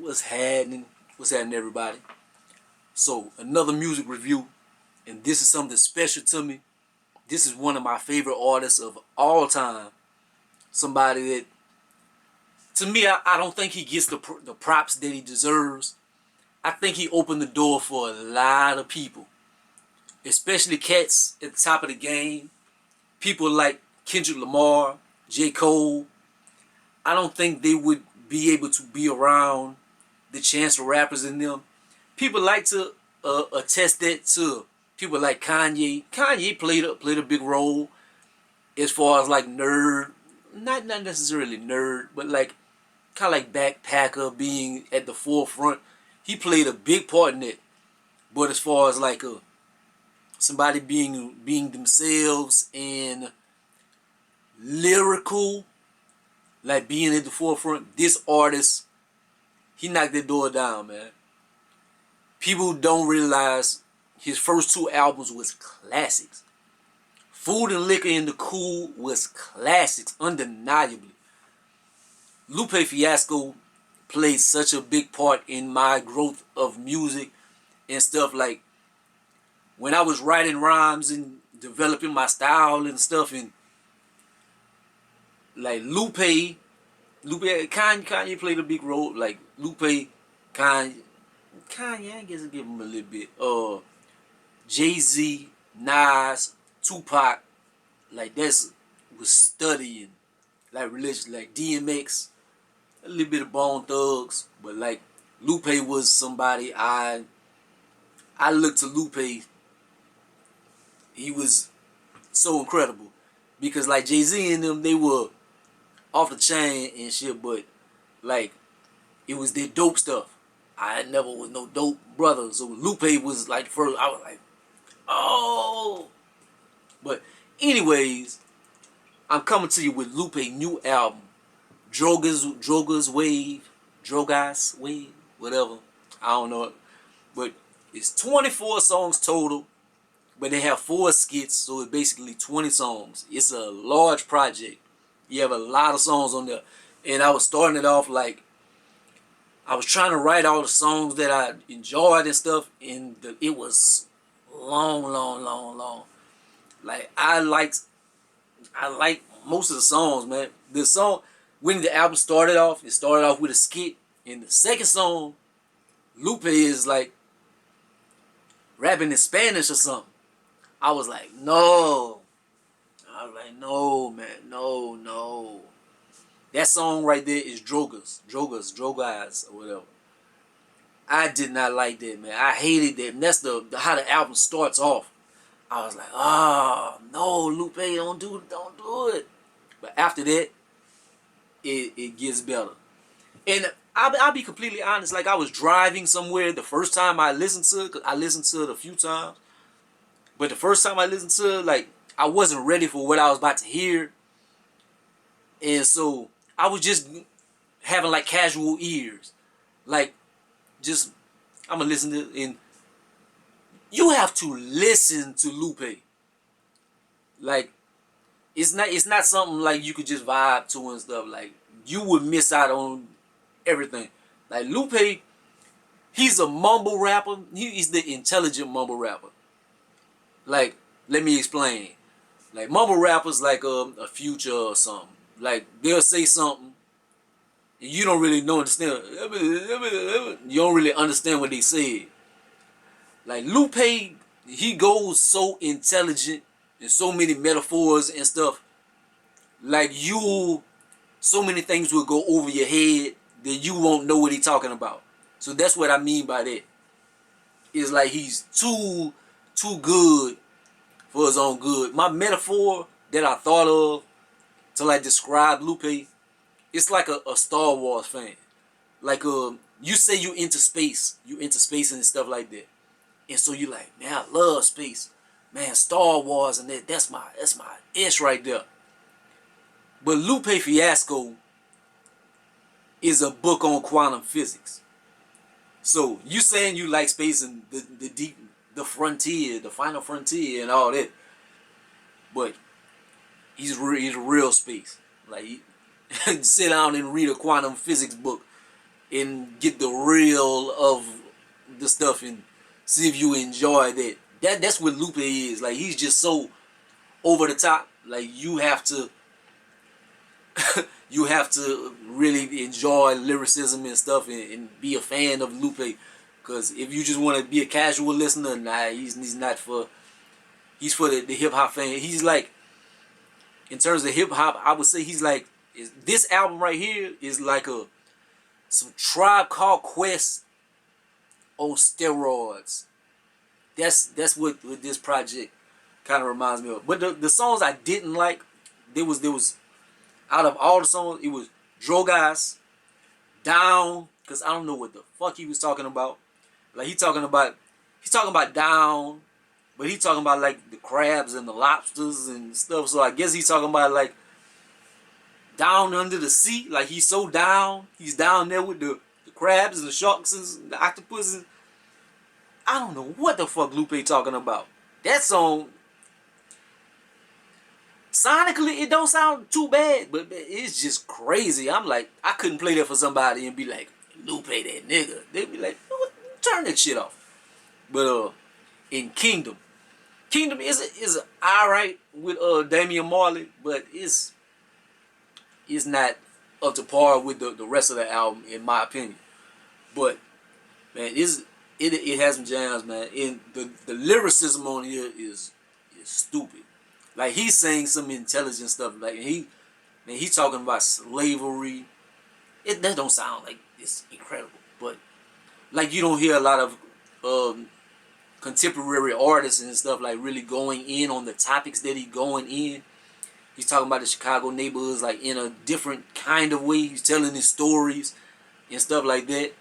What's happening? What's happening, everybody? So, another music review, and this is something special to me. This is one of my favorite artists of all time. Somebody that, to me, I don't think he gets the props that he deserves. I think he opened the door for a lot of people, especially cats at the top of the game. People like Kendrick Lamar, J. Cole. I don't think they would be able to be around the chance of rappers in them. People like to attest that to people like Kanye. Kanye played a big role as far as like nerd, not necessarily nerd, but like kind of like backpacker being at the forefront. He played a big part in it. But as far as like somebody being themselves and lyrical, like being at the forefront, this artist, he knocked that door down, man. People don't realize his first two albums was classics. Food and Liquor in the Cool was classics, undeniably. Lupe Fiasco played such a big part in my growth of music and stuff. Like when I was writing rhymes and developing my style and stuff, and like Kanye played a big role. Like Lupe, Kanye, I guess I give him a little bit. Jay-Z, Nas, Tupac, like that's was studying like religion, like DMX, a little bit of Bone Thugs, but like Lupe was somebody I looked to Lupe. He was so incredible because like Jay-Z and them, they were off the chain and shit, but like it was their dope stuff. I never was no dope brother, so Lupe was like first. I was like, oh. But anyways, I'm coming to you with Lupe new album, Drogas Wave, whatever. I don't know it, but it's 24 songs total. But they have 4 skits, so it's basically 20 songs. It's a large project. You have a lot of songs on there, and I was starting it off like I was trying to write all the songs that I enjoyed and stuff, and it was long. Like I like most of the songs, man. The song when the album started off, it started off with a skit, and the second song, Lupe is like rapping in Spanish or something. I was like, no. I was like, no, man, no. That song right there is Drogas, or whatever. I did not like that, man. I hated that. And that's how the album starts off. I was like, oh, no, Lupe, don't do it. But after that, it gets better. And I'll be completely honest. Like I was driving somewhere the first time I listened to it. 'Cause I listened to it a few times. But the first time I listened to it, like I wasn't ready for what I was about to hear. And so I was just having like casual ears. Like just I'm gonna listen to it, and you have to listen to Lupe. Like it's not something like you could just vibe to and stuff. Like you would miss out on everything. Like Lupe, he's a mumble rapper. He's the intelligent mumble rapper. Like let me explain. Like mumble rappers like a Future or something. Like they'll say something and you don't really understand. You don't really understand what they said. Like Lupe, he goes so intelligent and so many metaphors and stuff. Like so many things will go over your head that you won't know what he's talking about. So that's what I mean by that. It's like he's too good for his own good. My metaphor that I thought of to like describe Lupe, it's like a Star Wars fan. Like you say you into space and stuff like that, and so you like, man, I love space, man, Star Wars and that's my ish right there. But Lupe Fiasco is a book on quantum physics. So you saying you like space and the frontier, the final frontier, and all that, but he's real space. Like sit down and read a quantum physics book, and get the real of the stuff and see if you enjoy that. That's what Lupe is. Like, he's just so over the top. Like, you have to you have to really enjoy lyricism and stuff and be a fan of Lupe. Because if you just want to be a casual listener, nah, he's not for. He's for the hip hop fan. He's like, in terms of hip hop, I would say he's like, this album right here is like some Tribe Called Quest on steroids. That's what this project kind of reminds me of. But the songs I didn't like, there was out of all the songs, it was Drogas, Down, because I don't know what the fuck he was talking about. Like, he's talking about Down, but he's talking about like the crabs and the lobsters and stuff. So I guess he's talking about like down under the sea. Like, he's so down. He's down there with the crabs and the sharks and the octopuses. I don't know what the fuck Lupe talking about. That song, sonically, it don't sound too bad, but it's just crazy. I'm like, I couldn't play that for somebody and be like, Lupe, that nigga. They'd be like, turn that shit off. But in Kingdom is alright with Damian Marley, but it's not up to par with the rest of the album, in my opinion. But man, it has some jams, man. And the lyricism on here is stupid. Like, he's saying some intelligent stuff. Like, he talking about slavery. That don't sound like it's incredible. But like, you don't hear a lot of contemporary artists and stuff like really going in on the topics that he going in. He's talking about the Chicago neighborhoods like in a different kind of way. He's telling his stories and stuff like that.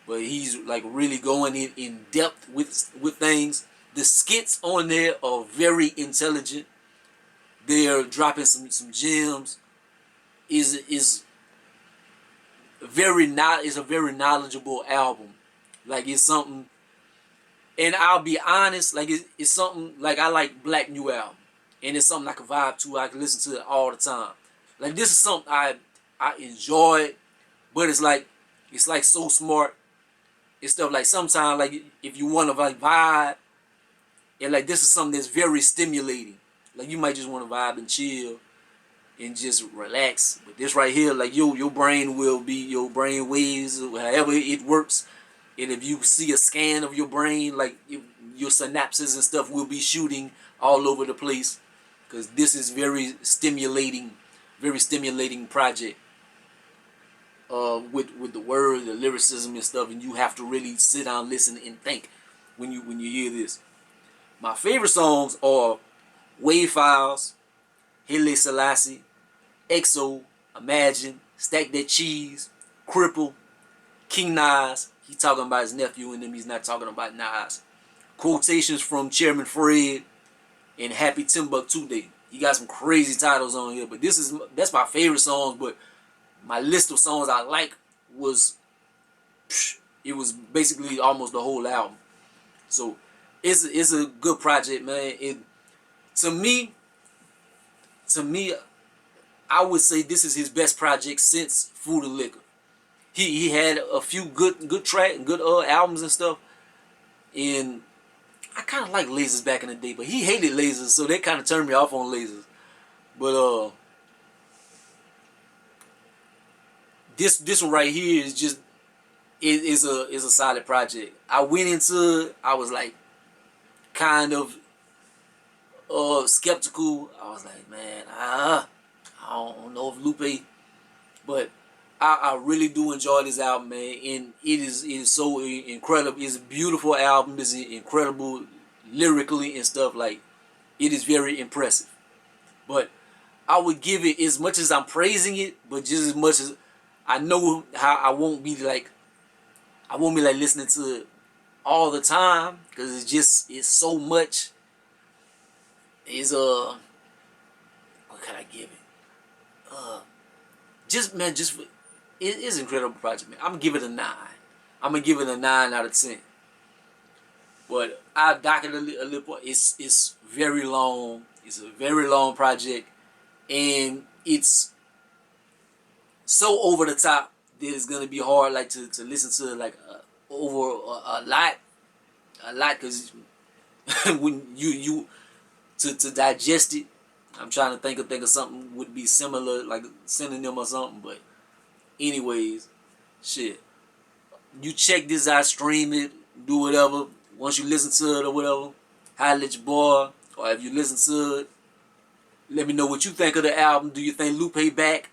But he's like really going in depth with things. The skits on there are very intelligent. They're dropping some gems. Is a very knowledgeable album. Like, it's something. And I'll be honest, like, it's something like I like Black New Album, and it's something I can vibe to. I can listen to it all the time. Like, this is something I enjoy, but it's like so smart. It's stuff like sometimes, like, if you want to like vibe, and like, this is something that's very stimulating. Like, you might just want to vibe and chill and just relax. But this right here, like, your brain will be, your brain waves, however it works. And if you see a scan of your brain, like, your synapses and stuff will be shooting all over the place. Because this is very stimulating project. With the words, the lyricism and stuff, and you have to really sit down, listen, and think when you hear this. My favorite songs are Wave Files, Haile Selassie, EXO, Imagine, Stack That Cheese, Cripple, King Nas. He talking about his nephew and them. He's not talking about Nas. Quotations from Chairman Fred and Happy Timbuktu Day. He got some crazy titles on here, but that's my favorite songs. But my list of songs I like was basically almost the whole album. So it's a good project, man. To me, I would say this is his best project since Food and Liquor. He had a few good track and good albums and stuff, and I kind of like Lasers back in the day, but he hated Lasers, so that kind of turned me off on Lasers. But this one right here is just is a solid project. I went into it, I was like kind of skeptical. I was like, man, I don't know if Lupe, but I really do enjoy this album, man, and it is so incredible. It's a beautiful album. It's incredible lyrically and stuff. Like, it is very impressive. But I would give it, as much as I'm praising it, but just as much as I know how I won't be like listening to it all the time, because it's so much. Is what can I give it? It is an incredible project, man. I'm gonna give it a 9. I'm gonna give it a 9 out of 10. But I dock it a little. It's very long. It's a very long project, and it's so over the top it's gonna be hard like to listen to like over a lot, because when you to digest it. I'm trying to think of something would be similar, like synonym or something. But anyways, shit. You check this out, stream it, do whatever. Once you listen to it or whatever, holla at your boy. Or if you listen to it, let me know what you think of the album. Do you think Lupe back?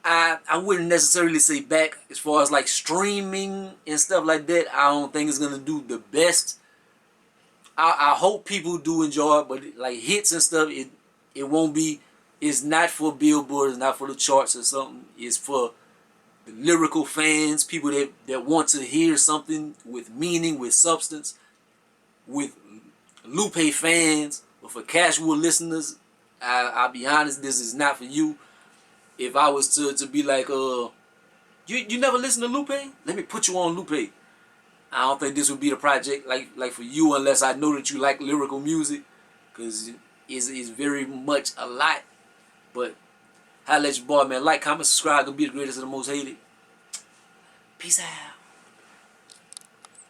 I wouldn't necessarily say back as far as like streaming and stuff like that. I don't think it's gonna do the best. I hope people do enjoy it, but like hits and stuff, it won't be. It's not for Billboard. It's not for the charts or something. It's for the lyrical fans, people that want to hear something with meaning, with substance, with Lupe fans. But for casual listeners, I'll be honest, this is not for you. If I was to be like, you never listen to Lupe? Let me put you on Lupe. I don't think this would be the project like for you, unless I know that you like lyrical music, because it's very much a lot. But holla at your boy, man. Like, comment, subscribe. Gonna be the greatest and the most hated. Peace out.